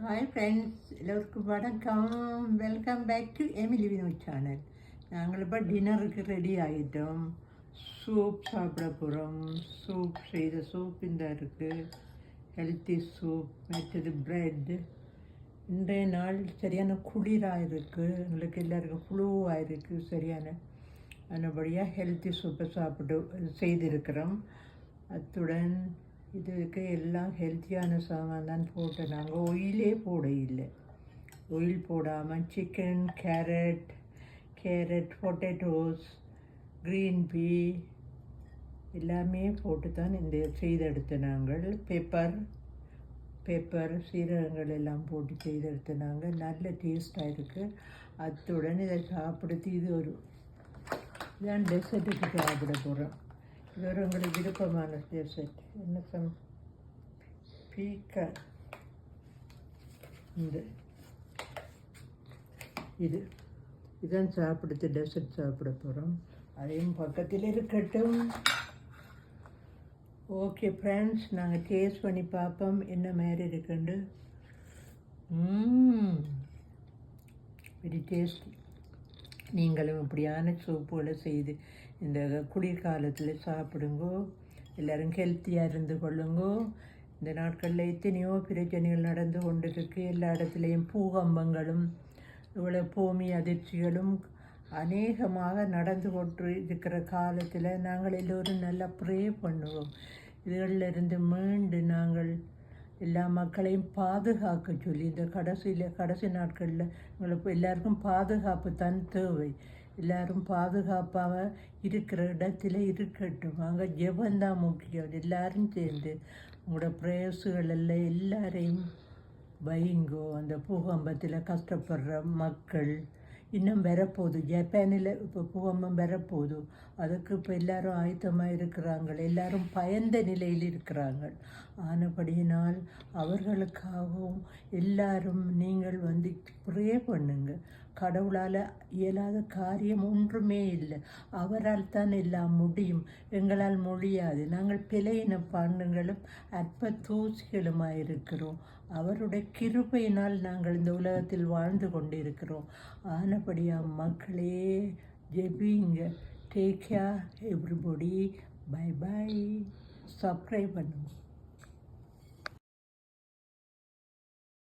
Hi friends, எல்லோருக்கும் வணக்கம். Welcome back to Emily Vinod channel. நாங்கள் இப்போ டின்னருக்கு ரெடி ஆகிட்டோம். சூப் சாப்பிட போகிறோம். சூப் செய்த சூப் இந்த இருக்குது, ஹெல்த்தி சூப். மற்றது ப்ரெட். இன்றைய நாள் சரியான குளிராக இருக்குது, எங்களுக்கு எல்லாருக்கும் ஃப்ளூவாக இருக்குது சரியான. அதுபடியாக ஹெல்த்தி சூப்பை செய்திருக்கிறோம். அத்துடன் இதுக்கு எல்லாம் ஹெல்த்தியான சாமான் தான் போட்டு நாங்கள் ஆயிலே போட இல்லை. ஆயில் போடாமல் சிக்கன், கேரட், பொட்டேட்டோஸ், க்ரீன் பீ எல்லாமே போட்டு தான் இந்த செய்தெடுத்த நாங்கள். பெப்பர் சீரகங்கள் எல்லாம் போட்டு செய்தெடுத்த நாங்கள். நல்ல டேஸ்ட்டாக இருக்குது. அத்துடன் இதை சாப்பிடுத்து இதான் டெசர்ட்டுக்கு சாப்பிட போகிறோம். இது ஒரு உங்களுக்கு விருப்பமான டெசர்ட். என்ன பீக்கா இதுதான் சாப்பிடுத்து டெசர்ட் சாப்பிட போகிறோம். அதையும் பக்கத்தில் இருக்கட்டும். ஓகே ஃப்ரெண்ட்ஸ், நாங்கள் டேஸ்ட் பண்ணி பார்ப்போம் என்ன மாதிரி இருக்குண்டு. Very tasty. நீங்களும் இப்படியான சூப்புகளை செய்து இந்த குளிர்காலத்தில் சாப்பிடுங்கோ. எல்லோரும் ஹெல்த்தியாக இருந்து கொள்ளுங்கோ. இந்த நாட்களில் எத்தனையோ பிரச்சனைகள் நடந்து கொண்டு இருக்கு. எல்லா இடத்துலையும் பூகம்பங்களும் இவ்வளோ பூமி அதிர்ச்சிகளும் அநேகமாக நடந்து கொண்டு இருக்கிற காலத்தில் நாங்கள் எல்லோரும் நல்லா ப்ரே பண்ணுவோம். இதுகளிலிருந்து மீண்டு நாங்கள் எல்லா மக்களையும் பாதுகாக்க சொல்லி இந்த கடைசி நாட்களில் உங்களுக்கு எல்லாருக்கும் பாதுகாப்பு தான் தேவை. எல்லோரும் பாதுகாப்பாக இருக்கிற இடத்துல இருக்கட்டும். அங்கே ஜெபந்தான் முக்கியம். எல்லோரும் சேர்ந்து உங்களோட பிரேயர்ஸுகள் எல்லாம் எல்லாரையும் வைங்கோ. அந்த பூகம்பத்தில் கஷ்டப்படுற மக்கள் இன்னும் வரப்போகுது. ஜப்பானில் இப்போ பூகம்பம் வரப்போகுது. அதுக்கு இப்போ எல்லாரும் ஆயத்தமாக இருக்கிறாங்க. எல்லாரும் பயந்த நிலையில் இருக்கிறாங்க. ஆனபடியினால் அவர்களுக்காகவும் எல்லாரும் நீங்கள் ப்ரே பண்ணுங்க. கடவுளால் இயலாத காரியம் ஒன்றுமே இல்லை. அவரால் தான் எல்லாம் முடியும். எங்களால் முடியாது. நாங்கள் பிழையின பாண்டுகளும் அற்ப தூசிகளுமாக இருக்கிறோம். அவருடைய கிருபையினால் நாங்கள் இந்த உலகத்தில் வாழ்ந்து கொண்டிருக்கிறோம். ஆனபடியாக மக்களே ஜெபிங்க. Take care everybody. Bye. Subscribe பண்ணுங்க.